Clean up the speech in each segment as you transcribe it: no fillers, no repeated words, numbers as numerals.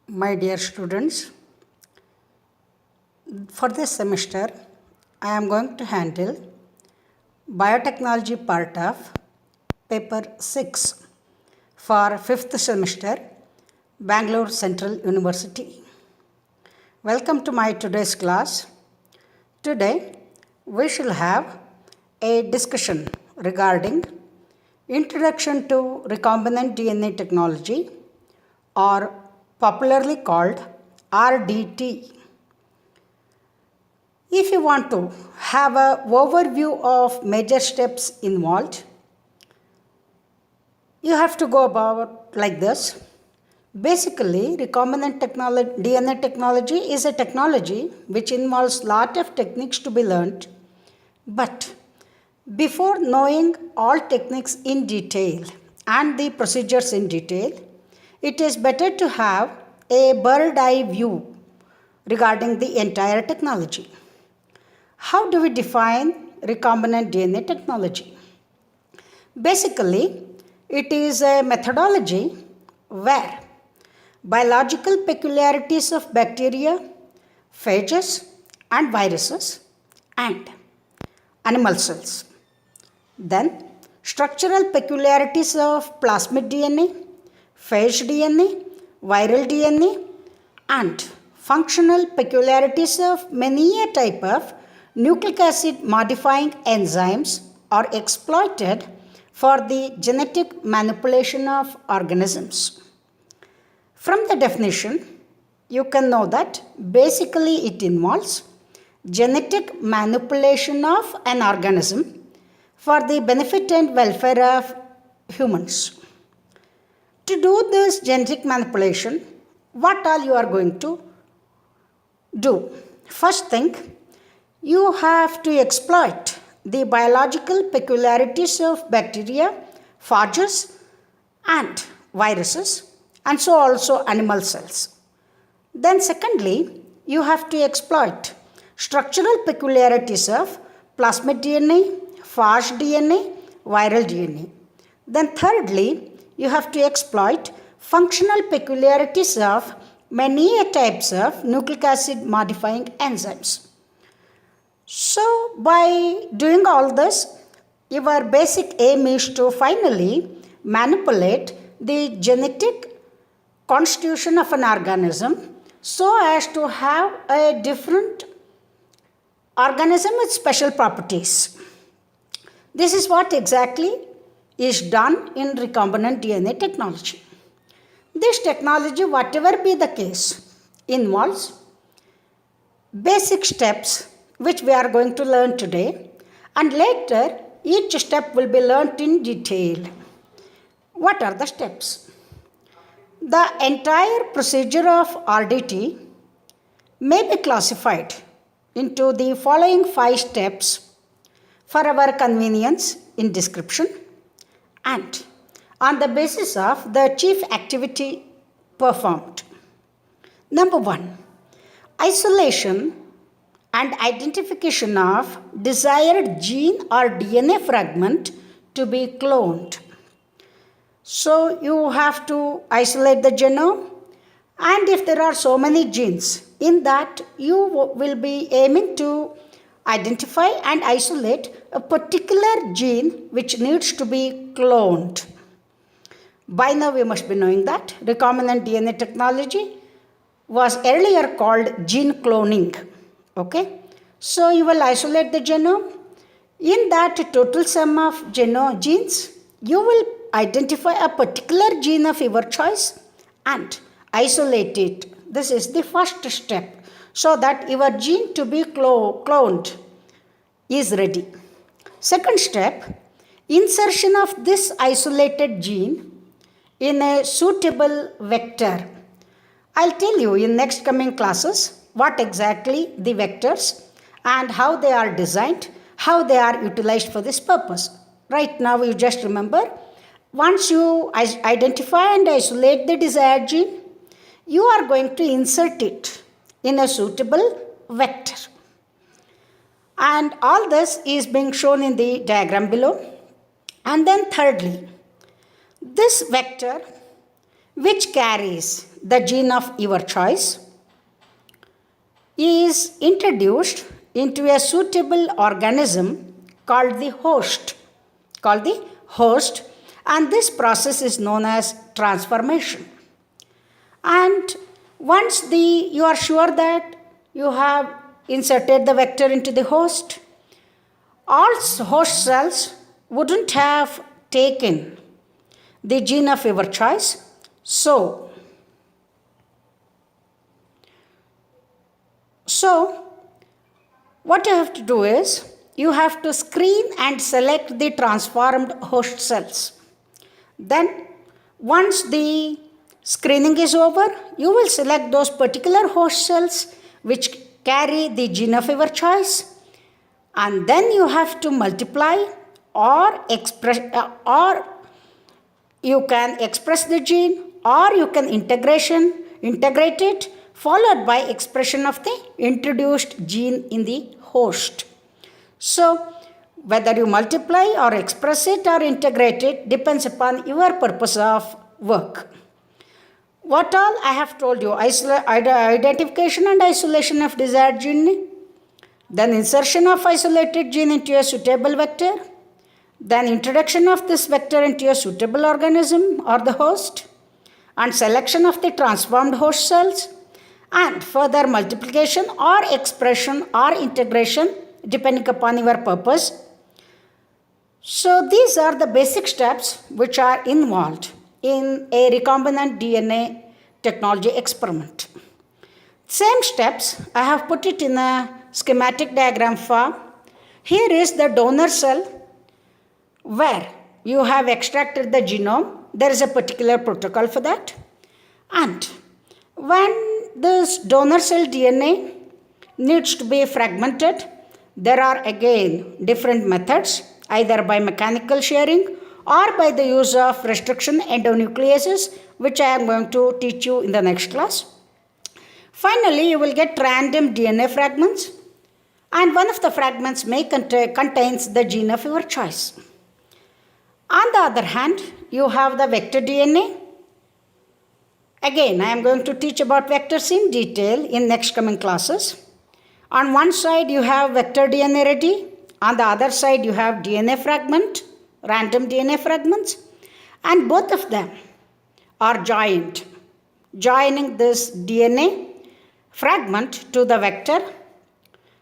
My dear students, for this semester, I am going to handle Biotechnology part of paper 6 for 5th semester, Bangalore Central University. Welcome to my today's class. Today, we shall have a discussion regarding Introduction to Recombinant DNA Technology, or popularly called RDT. If you want to have an overview of major steps involved, you have to go about like this. Basically, recombinant DNA technology is a technology which involves lot of techniques to be learned, but before knowing all techniques in detail and the procedures in detail, it is better to have a bird's eye view regarding the entire technology. How do we define recombinant DNA technology? Basically, it is a methodology where biological peculiarities of bacteria, phages, and viruses, and animal cells, then structural peculiarities of plasmid DNA, phage DNA, viral DNA, and functional peculiarities of many a type of nucleic acid modifying enzymes are exploited for the genetic manipulation of organisms. From the definition, you can know that basically it involves genetic manipulation of an organism for the benefit and welfare of humans. To do this genetic manipulation, what all you are going to do? First thing, you have to exploit the biological peculiarities of bacteria, phages, and viruses, and so also animal cells. Then secondly, you have to exploit structural peculiarities of plasmid DNA, phage DNA, viral DNA. Then thirdly, you have to exploit functional peculiarities of many types of nucleic acid modifying enzymes. So by doing all this, your basic aim is to finally manipulate the genetic constitution of an organism so as to have a different organism with special properties. This is what exactly is done in recombinant DNA technology. This technology, whatever be the case, involves basic steps which we are going to learn today, and later each step will be learnt in detail. What are the steps? The entire procedure of RDT may be classified into the following 5 steps for our convenience in description and on the basis of the chief activity performed. Number 1, isolation and identification of desired gene or DNA fragment to be cloned. So you have to isolate the genome, and if there are so many genes in that, you will be aiming to identify and isolate a particular gene which needs to be cloned. By now you must be knowing that recombinant DNA technology was earlier called gene cloning. Okay, so you will isolate the genome. In that total sum of genes, you will identify a particular gene of your choice and isolate it. This is the first step, so that your gene to be cloned is ready. Second step, insertion of this isolated gene in a suitable vector. I'll tell you in next coming classes what exactly the vectors and how they are designed, how they are utilized for this purpose. Right now you just remember, once you identify and isolate the desired gene, you are going to insert it in a suitable vector. And all this is being shown in the diagram below. And then thirdly, this vector which carries the gene of your choice, is introduced into a suitable organism called the host, and this process is known as transformation. And once you are sure that you have inserted the vector into the host, all host cells wouldn't have taken the gene of your choice. So what you have to do is you have to screen and select the transformed host cells. Then once the screening is over, you will select those particular host cells which carry the gene of your choice, and then you have to multiply or you can express the gene, or you can integrate it, followed by expression of the introduced gene in the host. So whether you multiply or express it or integrate it depends upon your purpose of work. What all I have told you: identification and isolation of desired gene, then insertion of isolated gene into a suitable vector, then introduction of this vector into a suitable organism or the host, and selection of the transformed host cells, and further multiplication or expression or integration depending upon your purpose. So these are the basic steps which are involved in a recombinant DNA technology experiment. Same steps I have put it in a schematic diagram form. Here is the donor cell where you have extracted the genome. There is a particular protocol for that. And when this donor cell DNA needs to be fragmented, there are again different methods, either by mechanical shearing or by the use of restriction endonucleases, which I am going to teach you in the next class. Finally, you will get random DNA fragments, and one of the fragments may contains the gene of your choice. On the other hand, you have the vector DNA. Again, I am going to teach about vectors in detail in next coming classes. On one side, you have vector DNA ready. On the other side, you have DNA fragment, random DNA fragments, and both of them are joined, joining this DNA fragment to the vector.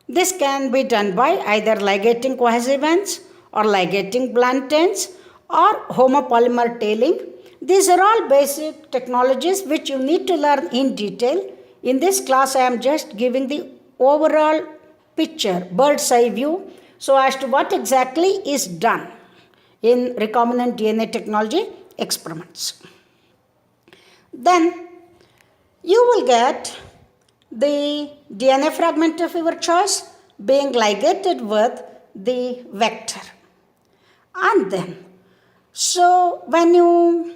This can be done by either ligating cohesivans or ligating bluntins or homopolymer tailing. These are all basic technologies which you need to learn in detail. In this class, I am just giving the overall picture, bird's eye view, so as to what exactly is done in recombinant DNA technology experiments. Then you will get the DNA fragment of your choice being ligated with the vector. And then, so when you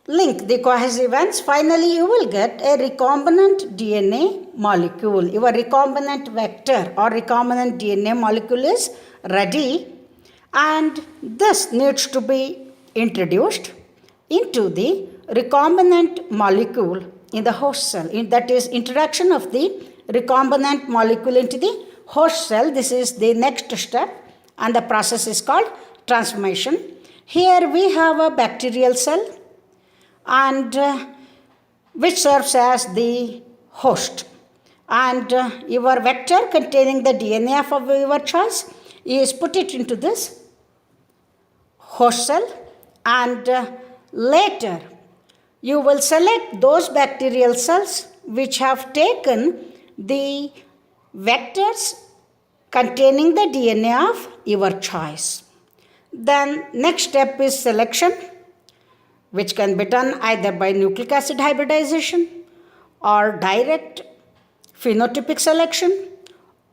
link the cohesivans, finally you will get a recombinant DNA molecule. Your recombinant vector or recombinant DNA molecule is ready, and this needs to be introduced into the recombinant molecule in the host cell. That is, introduction of the recombinant molecule into the host cell. This is the next step, and the process is called transformation. Here we have a bacterial cell, and which serves as the host, and your vector containing the DNA of your choice is put it into this host cell, and later you will select those bacterial cells which have taken the vectors containing the DNA of your choice. Then next step is selection, which can be done either by nucleic acid hybridization or direct phenotypic selection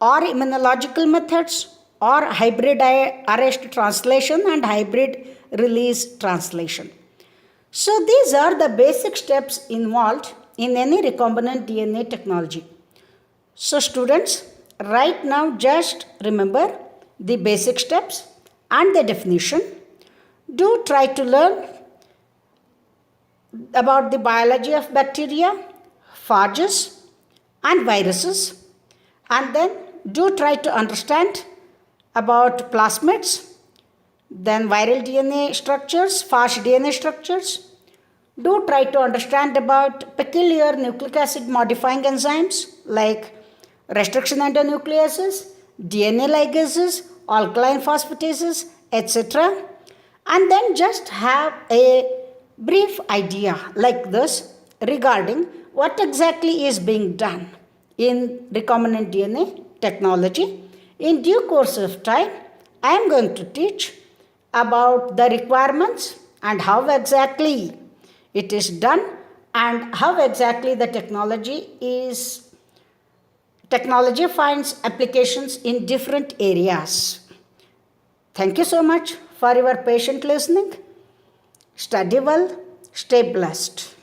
or immunological methods or hybrid arrest translation and hybrid release translation. So these are the basic steps involved in any recombinant DNA technology. So students, right now just remember the basic steps and the definition. Do try to learn about the biology of bacteria, phages, and viruses, and then do try to understand about plasmids, then viral DNA structures, fast DNA structures. Do try to understand about peculiar nucleic acid modifying enzymes like restriction endonucleases, DNA ligases, alkaline phosphatases, etc. And then just have a brief idea like this regarding what exactly is being done in recombinant DNA technology. In due course of time, I am going to teach about the requirements and how exactly it is done and how exactly the technology finds applications in different areas. Thank you so much for your patient listening. Study well, stay blessed.